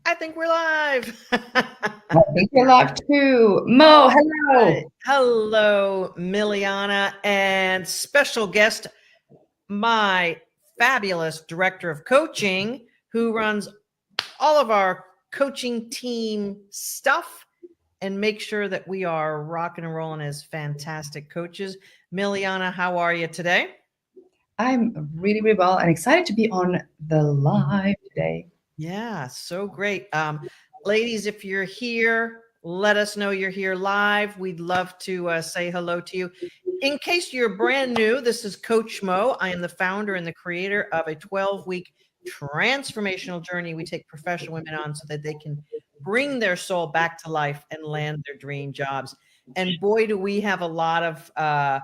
I think we're live. I think you're live too. Mo, All right. hello. Hello, Milijana, and special guest, my fabulous director of coaching, who runs all of our coaching team stuff and make sure that we are rocking and rolling as fantastic coaches. Milijana, how are you today? I'm really, really well and excited to be on the live today. Yeah, so great. Ladies, if you're here, let us know you're here live. We'd love to say hello to you. In case you're brand new, this is Coach Mo. I am the founder and the creator of a 12-week transformational journey we take professional women on so that they can bring their soul back to life and land their dream jobs. And boy, do we have a lot of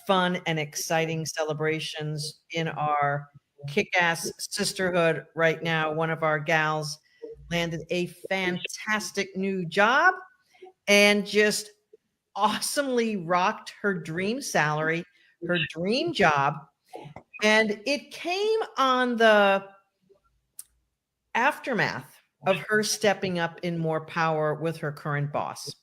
fun and exciting celebrations in our kick-ass sisterhood right now. One of our gals landed a fantastic new job and just awesomely rocked her dream salary, her dream job. And it came on the aftermath of her stepping up in more power with her current boss.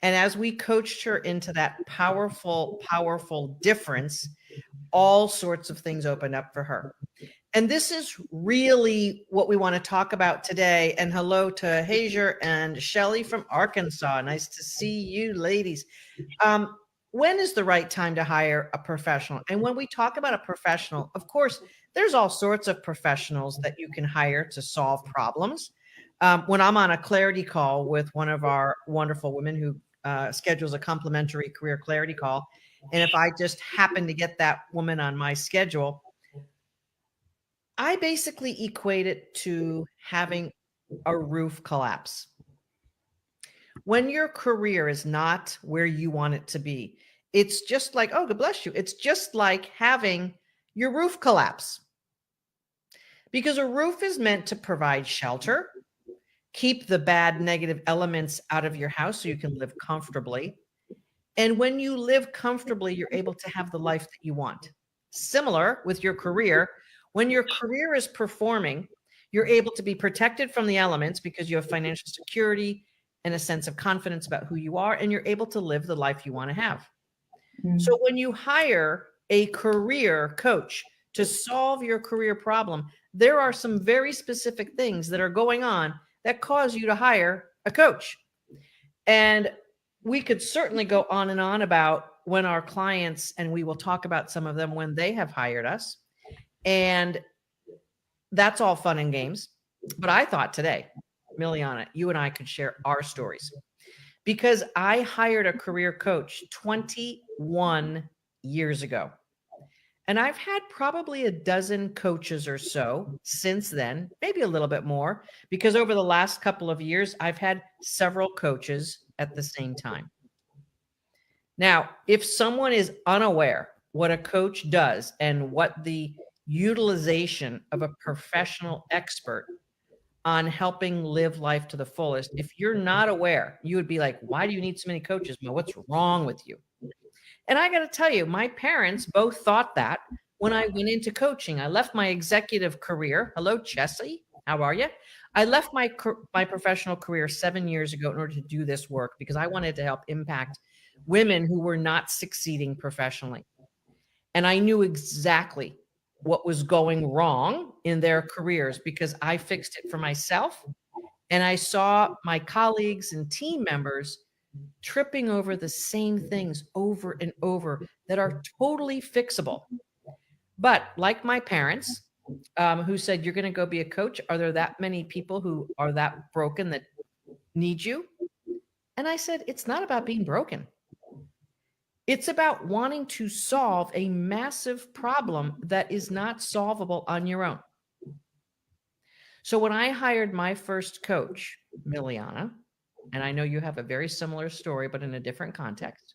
And as we coached her into that powerful, powerful difference, all sorts of things opened up for her. And this is really what we want to talk about today. And hello to Hazer and Shelly from Arkansas. Nice to see you, ladies. When is the right time to hire a professional? And when we talk about a professional, of course, there's all sorts of professionals that you can hire to solve problems. When I'm on a clarity call with one of our wonderful women who schedules a complimentary career clarity call, and if I just happen to get that woman on my schedule, I basically equate it to having a roof collapse. When your career is not where you want it to be, it's just like, oh, God bless you. It's just like having your roof collapse because a roof is meant to provide shelter, keep the bad negative elements out of your house so you can live comfortably. And when you live comfortably, you're able to have the life that you want. Similar with your career, when your career is performing, you're able to be protected from the elements because you have financial security and a sense of confidence about who you are, and you're able to live the life you want to have. So when you hire a career coach to solve your career problem, there are some very specific things that are going on that cause you to hire a coach. And we could certainly go on and on about when our clients, and we will talk about some of them when they have hired us. And that's all fun and games. But I thought today, Milijana, you and I could share our stories because I hired a career coach 21 years ago. And I've had probably a dozen coaches or so since then, maybe a little bit more, because over the last couple of years, I've had several coaches at the same time. Now, if someone is unaware what a coach does and what the utilization of a professional expert on helping live life to the fullest, if you're not aware, you would be like, why do you need so many coaches, Mo? What's wrong with you? And I got to tell you, my parents both thought that when I went into coaching. I left my executive career. Hello, Chessie. How are you? I left my professional career 7 years ago in order to do this work because I wanted to help impact women who were not succeeding professionally. And I knew exactly what was going wrong in their careers because I fixed it for myself. And I saw my colleagues and team members tripping over the same things over and over that are totally fixable. But like my parents, who said, you're going to go be a coach, are there that many people who are that broken that need you? And I said, it's not about being broken. It's about wanting to solve a massive problem that is not solvable on your own. So when I hired my first coach, Milijana, and I know you have a very similar story, but in a different context,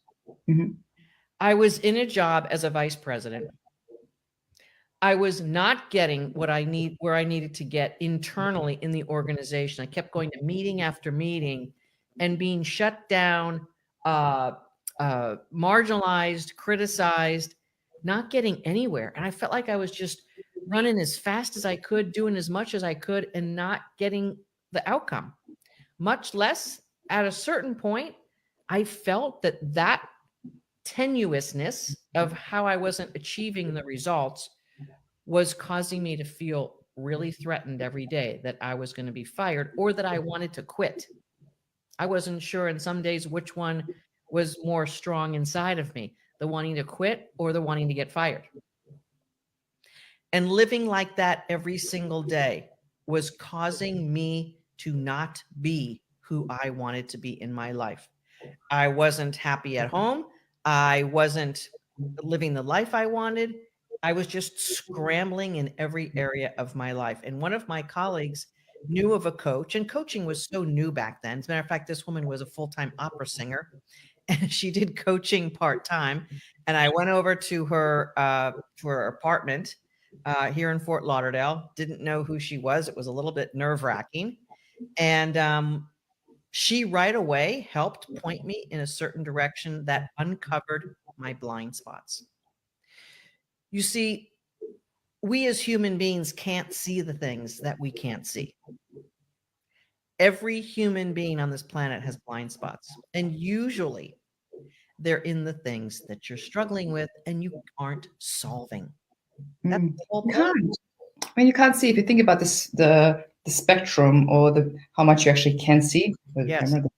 I was in a job as a vice president. I was not getting what I need, where I needed to get internally in the organization. I kept going to meeting after meeting and being shut down, marginalized, criticized, not getting anywhere. And I felt like I was just running as fast as I could, doing as much as I could, and not getting the outcome, much less at a certain point. I felt that tenuousness of how I wasn't achieving the results was causing me to feel really threatened every day that I was going to be fired or that I wanted to quit. I wasn't sure in some days which one was more strong inside of me, the wanting to quit or the wanting to get fired. And living like that every single day was causing me to not be who I wanted to be in my life. I wasn't happy at home. I wasn't living the life I wanted. I was just scrambling in every area of my life. And one of my colleagues knew of a coach, and coaching was so new back then. As a matter of fact, this woman was a full-time opera singer, and she did coaching part-time. And I went over to her apartment here in Fort Lauderdale. Didn't know who she was. It was a little bit nerve-wracking. And she right away helped point me in a certain direction that uncovered my blind spots. You see, we as human beings can't see the things that we can't see. Every human being on this planet has blind spots, and usually they're in the things that you're struggling with and you aren't solving. That's the whole point. Can't. I mean, you can't see if you think about this, the spectrum or how much you actually can see with the Yes. camera.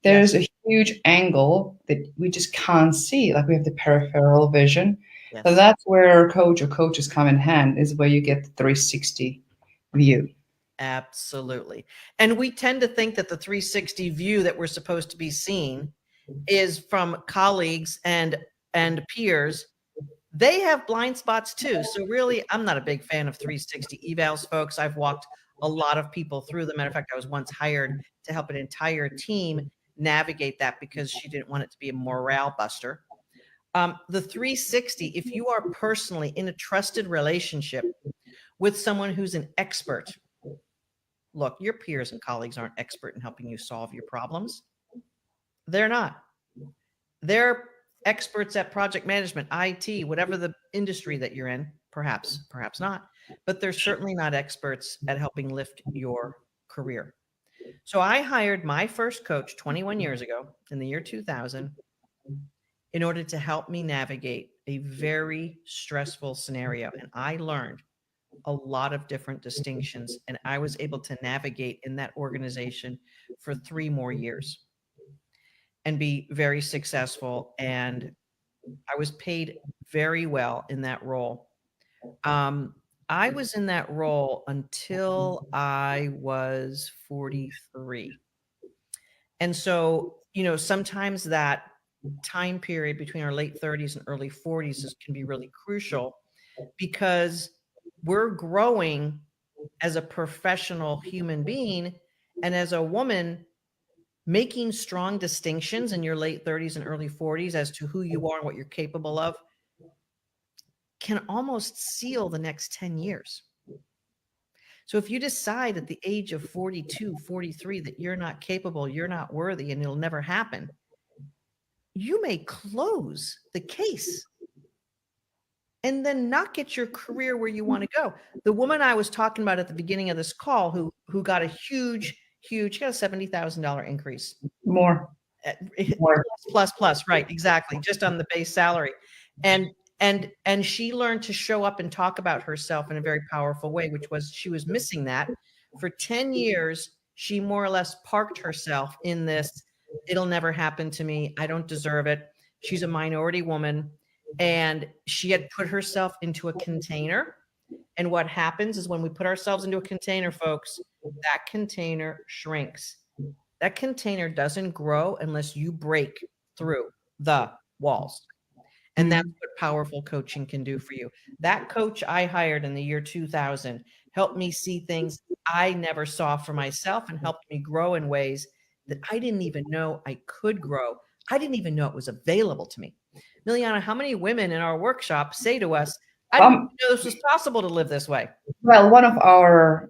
There's Yes. a huge angle that we just can't see. Like we have the peripheral vision. Yes. So that's where a coach or coaches come in hand, is where you get the 360 view. Absolutely. And we tend to think that the 360 view that we're supposed to be seeing is from colleagues and peers. They have blind spots too. So really, I'm not a big fan of 360 evals, folks. I've walked a lot of people through them. Matter of fact, I was once hired to help an entire team navigate that because she didn't want it to be a morale buster. The 360, if you are personally in a trusted relationship with someone who's an expert, look, your peers and colleagues aren't expert in helping you solve your problems. They're not. They're experts at project management, IT, whatever the industry that you're in, perhaps not, but they're certainly not experts at helping lift your career. So I hired my first coach 21 years ago in the year 2000 in order to help me navigate a very stressful scenario. And I learned a lot of different distinctions, and I was able to navigate in that organization for 3 more years and be very successful. And I was paid very well in that role. I was in that role until I was 43. And so, sometimes that time period between our late 30s and early 40s can be really crucial because we're growing as a professional human being. And as a woman, making strong distinctions in your late 30s and early 40s as to who you are and what you're capable of can almost seal the next 10 years. So if you decide at the age of 42, 43 that you're not capable, you're not worthy, and it'll never happen, you may close the case and then not get your career where you want to go. The woman I was talking about at the beginning of this call who got a huge, got a $70,000 increase. More. Plus, right, exactly, just on the base salary. And she learned to show up and talk about herself in a very powerful way, which was she was missing that. For 10 years, she more or less parked herself in this, it'll never happen to me, I don't deserve it. She's a minority woman, and she had put herself into a container. And what happens is when we put ourselves into a container, folks, that container shrinks. That container doesn't grow unless you break through the walls. And that's what powerful coaching can do for you. That coach I hired in the year 2000 helped me see things I never saw for myself and helped me grow in ways that I didn't even know I could grow. I didn't even know it was available to me. Milijana, how many women in our workshop say to us, I didn't know this was possible to live this way? Well, one of our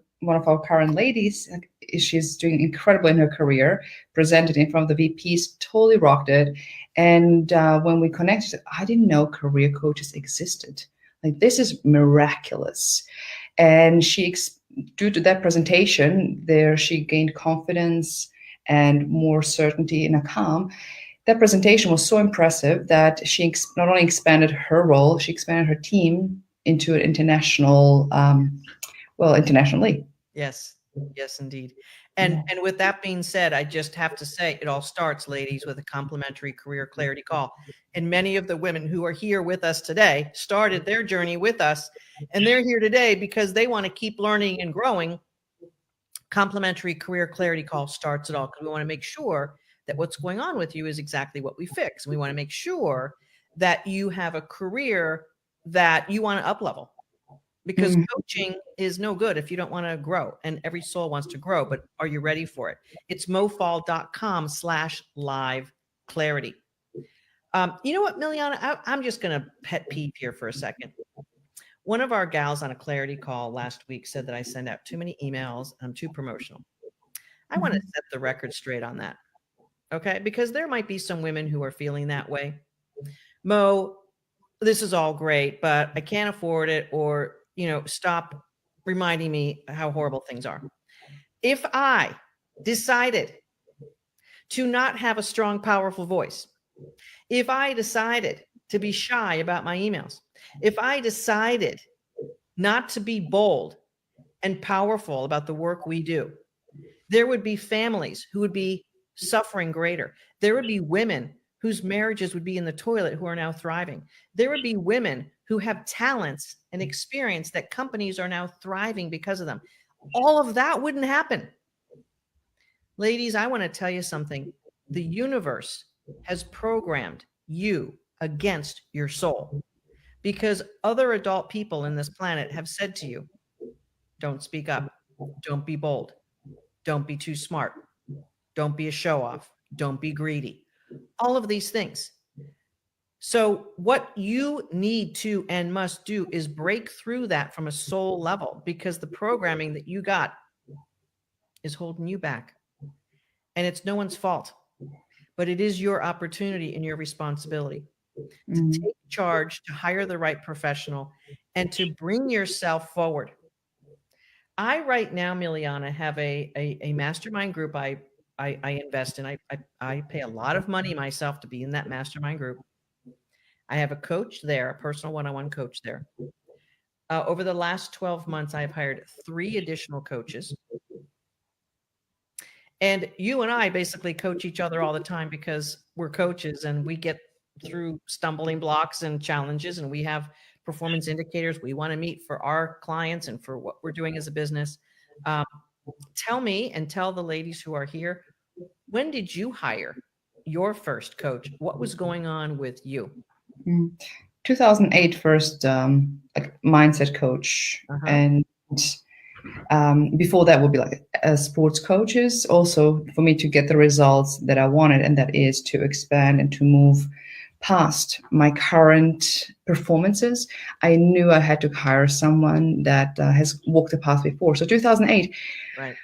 current ladies, she's doing incredible in her career, presented in front of the VPs, totally rocked it. And when we connected, I didn't know career coaches existed. Like, this is miraculous. And due to that presentation, there she gained confidence and more certainty in a calm. That presentation was so impressive that she not only expanded her role, she expanded her team into an international, internationally. Yes. Yes, indeed. And with that being said, I just have to say, it all starts, ladies, with a complimentary career clarity call. And many of the women who are here with us today started their journey with us, and they're here today because they want to keep learning and growing. Complimentary career clarity call starts it all, because we want to make sure that what's going on with you is exactly what we fix. We want to make sure that you have a career that you want to up level, because coaching is no good if you don't want to grow, and every soul wants to grow, but are you ready for it? It's mofall.com/live clarity. You know what, Milijana, I'm just going to pet peeve here for a second. One of our gals on a clarity call last week said that I send out too many emails. I'm too promotional. I want to set the record straight on that. Okay. Because there might be some women who are feeling that way. Mo, this is all great, but I can't afford it, or, stop reminding me how horrible things are. If I decided to not have a strong, powerful voice, if I decided to be shy about my emails, if I decided not to be bold and powerful about the work we do, there would be families who would be suffering greater. There would be women whose marriages would be in the toilet who are now thriving. There would be women who have talents and experience that companies are now thriving because of them. All of that wouldn't happen. Ladies, I want to tell you something. The universe has programmed you against your soul, because other adult people in this planet have said to you, don't speak up, don't be bold, don't be too smart, don't be a show off, don't be greedy, all of these things. So what you need to and must do is break through that from a soul level, because the programming that you got is holding you back. And it's no one's fault, but it is your opportunity and your responsibility to take charge, to hire the right professional, and to bring yourself forward. I right now, Milijana, have a mastermind group I invest in. I pay a lot of money myself to be in that mastermind group. I have a coach there, a personal one-on-one coach there. Over the last 12 months, I've hired 3 additional coaches. And you and I basically coach each other all the time, because we're coaches and we get through stumbling blocks and challenges, and we have performance indicators we want to meet for our clients and for what we're doing as a business. Tell me, and tell the ladies who are here, when did you hire your first coach? What was going on with you? 2008 first, mindset coach. And before that would be like sports coaches, also for me to get the results that I wanted, and that is to expand and to move past my current performances. I knew I had to hire someone that has walked the path before. So 2008, right,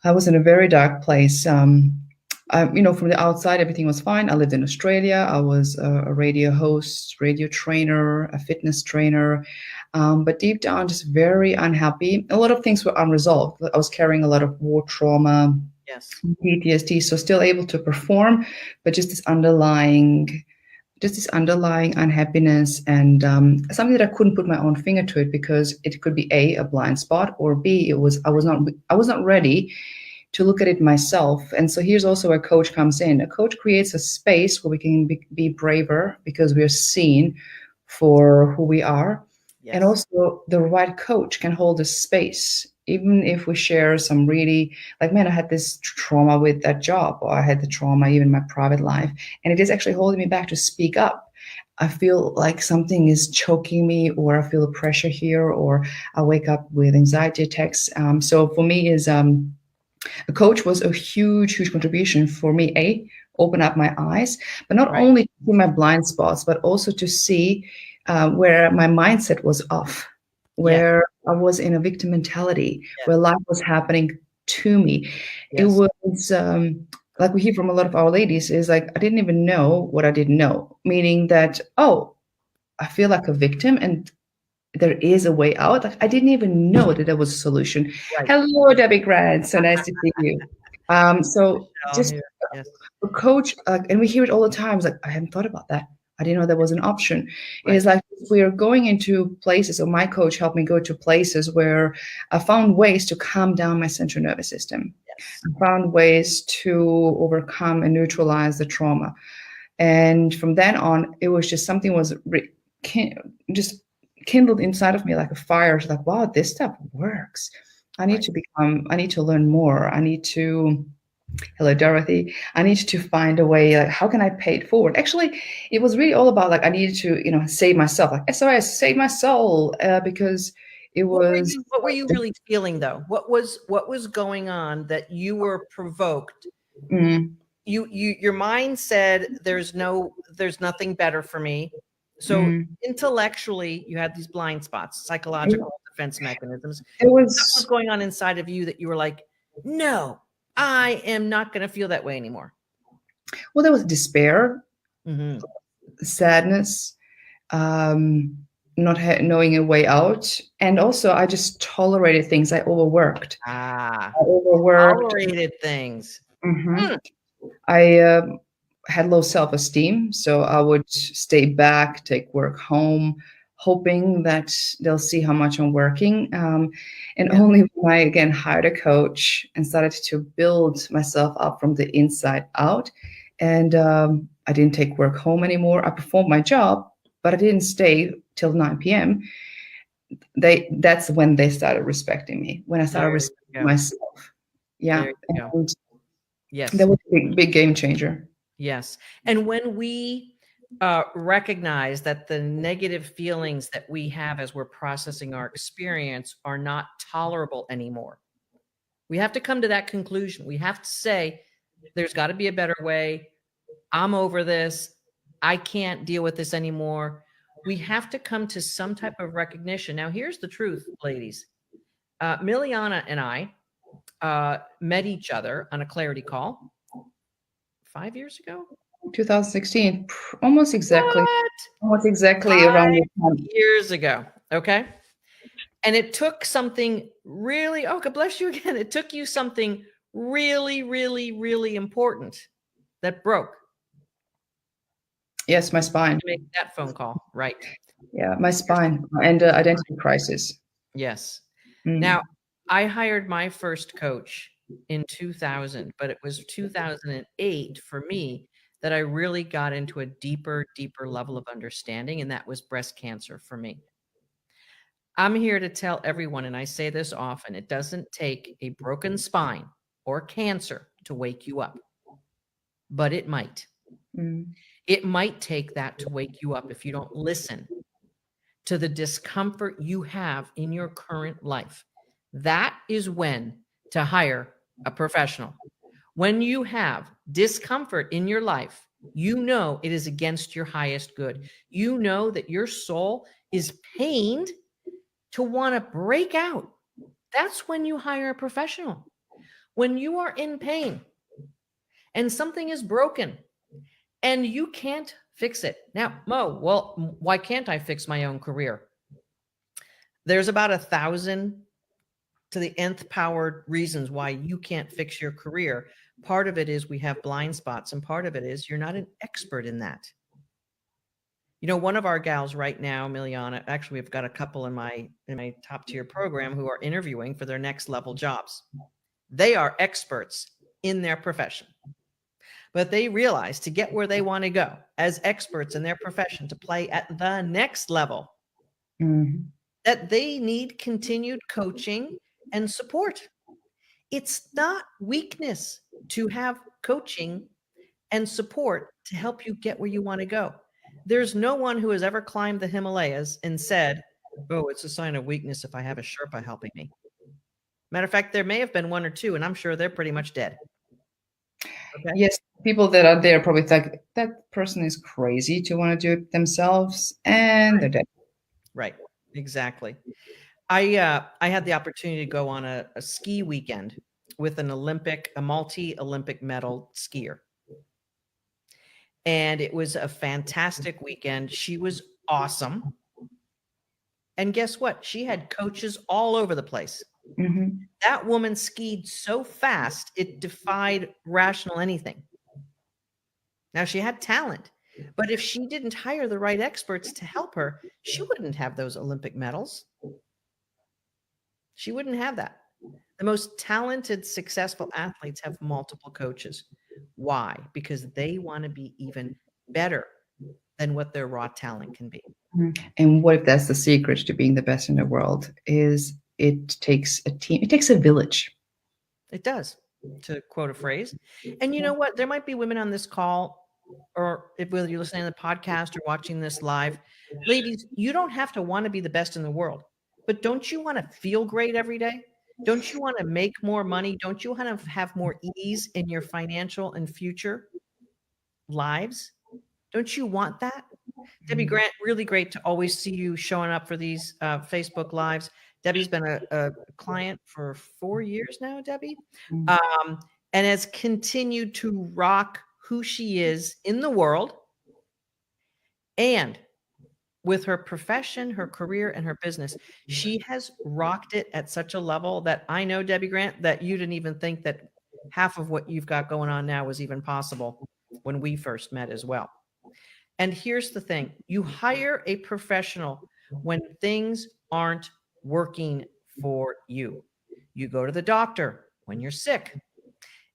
I was in a very dark place. From the outside, everything was fine. I lived in Australia. I was a radio host, radio trainer, a fitness trainer. But deep down, just very unhappy. A lot of things were unresolved. I was carrying a lot of war trauma, yes, PTSD, so still able to perform, but just this underlying unhappiness, and something that I couldn't put my own finger to it, because it could be a blind spot, or B, I was not ready to look at it myself. And so here's also where a coach comes in. A coach creates a space where we can be braver, because we are seen for who we are. Yes. And also the right coach can hold a space, even if we share some really, like, man, I had this trauma with that job, or I had the trauma even in my private life, and it is actually holding me back to speak up. I feel like something is choking me, or I feel a pressure here, or I wake up with anxiety attacks. So for me, a coach was a huge, huge contribution for me. Open up my eyes, but not only to see my blind spots, but also to see where my mindset was off, where I was in a victim mentality, where life was happening to me. It was like we hear from a lot of our ladies, is like, I didn't even know what I didn't know, meaning that, I feel like a victim, and there is a way out. Like, I didn't even know that there was a solution. Right. Hello, Debbie Grant. So nice to see you. So just Yes. a coach, and we hear it all the time. It's like, I hadn't thought about that. I didn't know that was an option. Right. It's like we are going into places, or my coach helped me go to places where I found ways to calm down my central nervous system. Yes. I found ways to overcome and neutralize the trauma. And from then on, it was just something was just kindled inside of me like a fire. It's like, wow, this stuff works. I need to learn more. I need to, hello, Dorothy. I need to find a way, like, how can I pay it forward? Actually, it was really all about, like, I needed to, save myself, like SOS, save my soul, because it was. What were you really feeling though? What was going on that you were provoked? Your mind said there's nothing better for me. So intellectually, you had these blind spots, psychological defense mechanisms. What was going on inside of you that you were like, no, I am not going to feel that way anymore? Well, there was despair, sadness, not knowing a way out, and also I just tolerated things. I overworked. I tolerated things. I had low self-esteem, so I would stay back, take work home, hoping that they'll see how much I'm working. Only when I again hired a coach and started to build myself up from the inside out, and I didn't take work home anymore. I performed my job, but I didn't stay till 9 p.m. That's when they started respecting me. When I started respecting myself. Yeah. Yes. That was a big game changer. Yes. And when we recognize that the negative feelings that we have as we're processing our experience are not tolerable anymore, we have to come to that conclusion. We have to say, there's got to be a better way. I'm over this. I can't deal with this anymore. We have to come to some type of recognition. Now, here's the truth, ladies. Milijana and I met each other on a clarity call 5 years ago. 2016, almost exactly. What? Almost exactly around 5 years ago. Okay. And it took something really, oh, God bless you again. It took you something really, really, really important that broke. Yes, my spine. To make that phone call, right? Yeah, my spine and identity crisis. Yes. Now, I hired my first coach in 2000, but it was 2008 for me that I really got into a deeper level of understanding, and that was breast cancer for me. I'm here to tell everyone, and I say this often, it doesn't take a broken spine or cancer to wake you up, but it might. It might take that to wake you up if you don't listen to the discomfort you have in your current life. That is when to hire a professional. When you have discomfort in your life, you know it is against your highest good. You know that your soul is pained to want to break out. That's when you hire a professional. When you are in pain and something is broken and you can't fix it. Now, Mo, well, why can't I fix my own career? There's about 1,000 to the nth powered reasons why you can't fix your career. Part of it is we have blind spots, and part of it is you're not an expert in that. You know, one of our gals right now, Milijana, actually, we've got a couple in my top tier program who are interviewing for their next level jobs. They are experts in their profession, but they realize to get where they want to go as experts in their profession, to play at the next level, that they need continued coaching and support. It's not weakness to have coaching and support to help you get where you want to go. There's no one who has ever climbed the Himalayas and said, oh, it's a sign of weakness if I have a Sherpa helping me. Matter of fact, there may have been one or two, and I'm sure they're pretty much dead. Okay. Yes, people that are there probably think that person is crazy to want to do it themselves, and they're dead. Right, exactly. I had the opportunity to go on a ski weekend with a multi-Olympic medal skier. And it was a fantastic weekend. She was awesome. And guess what? She had coaches all over the place. Mhm. That woman skied so fast, it defied rational anything. Now, she had talent, but if she didn't hire the right experts to help her, she wouldn't have those Olympic medals. She wouldn't have that. The most talented, successful athletes have multiple coaches. Why? Because they want to be even better than what their raw talent can be. And what if that's the secret to being the best in the world? Is it takes a team, it takes a village. It does, to quote a phrase. And you know what? There might be women on this call, or whether you're listening to the podcast or watching this live, ladies, you don't have to want to be the best in the world, but don't you want to feel great every day? Don't you want to make more money? Don't you want to have more ease in your financial and future lives? Don't you want that? Debbie Grant, really great to always see you showing up for these Facebook Lives. Debbie's been a client for 4 years now, Debbie, and has continued to rock who she is in the world and with her profession, her career, and her business. She has rocked it at such a level that I know, Debbie Grant, that you didn't even think that half of what you've got going on now was even possible when we first met as well. And here's the thing, you hire a professional when things aren't working for you. You go to the doctor when you're sick.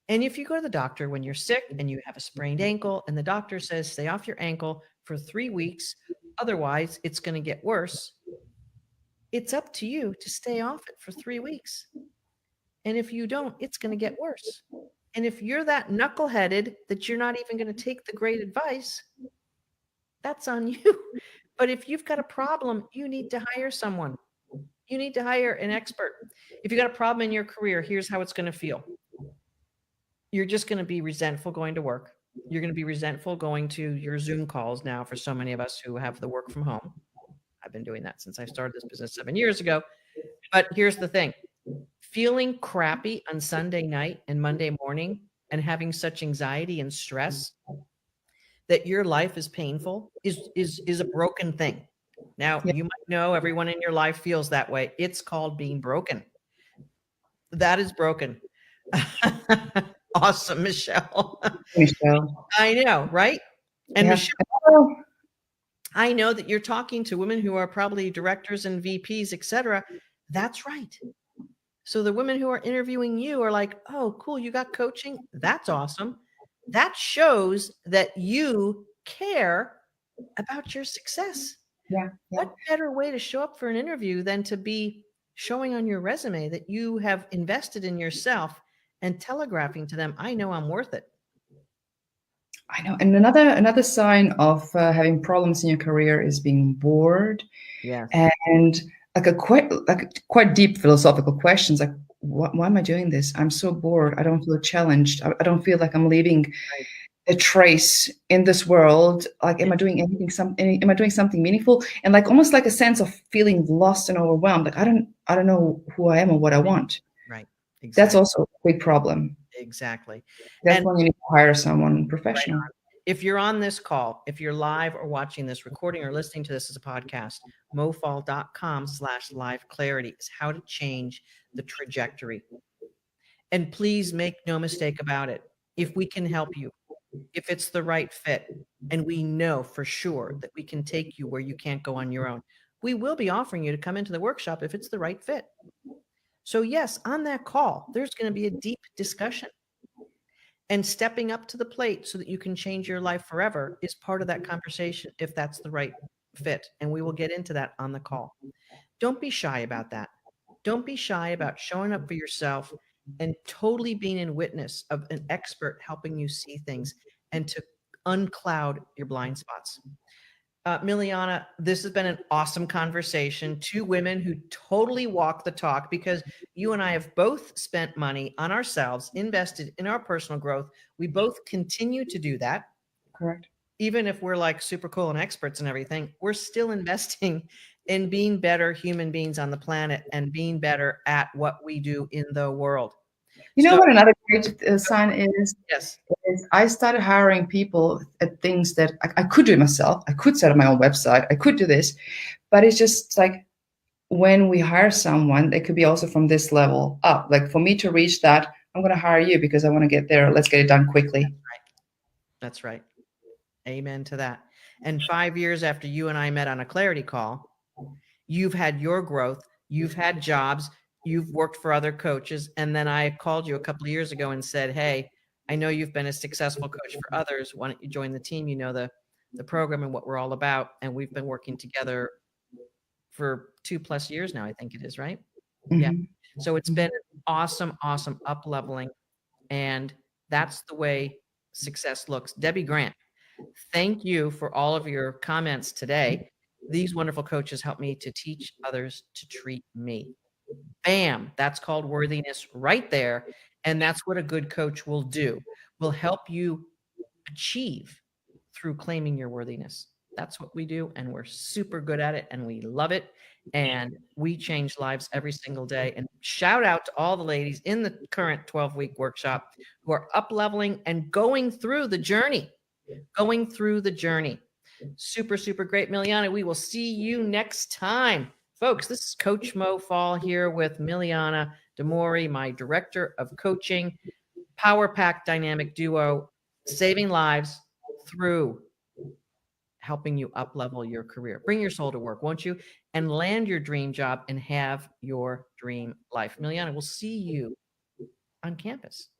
And if you go to the doctor when you're sick and you have a sprained ankle and the doctor says, stay off your ankle for 3 weeks, otherwise it's going to get worse, it's up to you to stay off it for 3 weeks. And if you don't, it's going to get worse. And if you're that knuckleheaded that you're not even going to take the great advice, that's on you. But if you've got a problem, you need to hire someone. You need to hire an expert. If you got a problem in your career, here's how it's going to feel. You're just going to be resentful going to work. You're going to be resentful going to your Zoom calls now for so many of us who have the work from home. I've been doing that since I started this business 7 years ago. But here's the thing. Feeling crappy on Sunday night and Monday morning and having such anxiety and stress that your life is painful is a broken thing. Now, you might know everyone in your life feels that way. It's called being broken. That is broken. Awesome, Michelle. Michelle. I know, right? And Yeah. Michelle, I know that you're talking to women who are probably directors and VPs, etc. That's right. So the women who are interviewing you are like, oh, cool, you got coaching? That's awesome. That shows that you care about your success. Yeah. What better way to show up for an interview than to be showing on your resume that you have invested in yourself and telegraphing to them, I know I'm worth it. I know. And another sign of having problems in your career is being bored. Yeah. And quite deep philosophical questions like, why am I doing this? I'm so bored. I don't feel challenged. I don't feel like I'm leaving a trace in this world. Like, am I doing am I doing something meaningful? And like almost like a sense of feeling lost and overwhelmed. Like I don't know who I am or what I want. Right. Exactly. That's also a big problem. Exactly. That's when you need to hire someone professional. Right, if you're on this call, if you're live or watching this recording or listening to this as a podcast, mofall.com/live clarity is how to change the trajectory. And please make no mistake about it. If we can help you, if it's the right fit, and we know for sure that we can take you where you can't go on your own, we will be offering you to come into the workshop if it's the right fit. So yes, on that call, there's going to be a deep discussion. And stepping up to the plate so that you can change your life forever is part of that conversation if that's the right fit. And we will get into that on the call. Don't be shy about that. Don't be shy about showing up for yourself and totally being in witness of an expert helping you see things and to uncloud your blind spots. Milijana, this has been an awesome conversation. Two women who totally walk the talk, because you and I have both spent money on ourselves, invested in our personal growth. We both continue to do that. Correct. Even if we're like super cool and experts and everything, we're still investing in being better human beings on the planet and being better at what we do in the world. You know what another great sign is? Yes. Is I started hiring people at things that I could do myself. I could set up my own website. I could do this, but it's just like when we hire someone, it could be also from this level up. Like for me to reach that, I'm going to hire you because I want to get there. Let's get it done quickly. That's right. Amen to that. And 5 years after you and I met on a clarity call, you've had your growth, you've had jobs, you've worked for other coaches. And then I called you a couple of years ago and said, hey, I know you've been a successful coach for others. Why don't you join the team? You know the program and what we're all about. And we've been working together for 2+ years now, I think it is, right? Yeah. Mm-hmm. So it's been awesome, awesome up leveling. And that's the way success looks. Debbie Grant, thank you for all of your comments today. These wonderful coaches help me to teach others to treat me. Bam, that's called worthiness right there. And that's what a good coach will do, will help you achieve through claiming your worthiness. That's what we do. And we're super good at it and we love it. And we change lives every single day. And shout out to all the ladies in the current 12-week workshop who are up leveling and going through the journey. Super, super great. Milijana, we will see you next time. Folks, this is Coach Mo Fall here with Milijana Mori, my director of coaching, Power Pack Dynamic Duo, saving lives through helping you up level your career. Bring your soul to work, won't you? And land your dream job and have your dream life. Milijana, we'll see you on campus.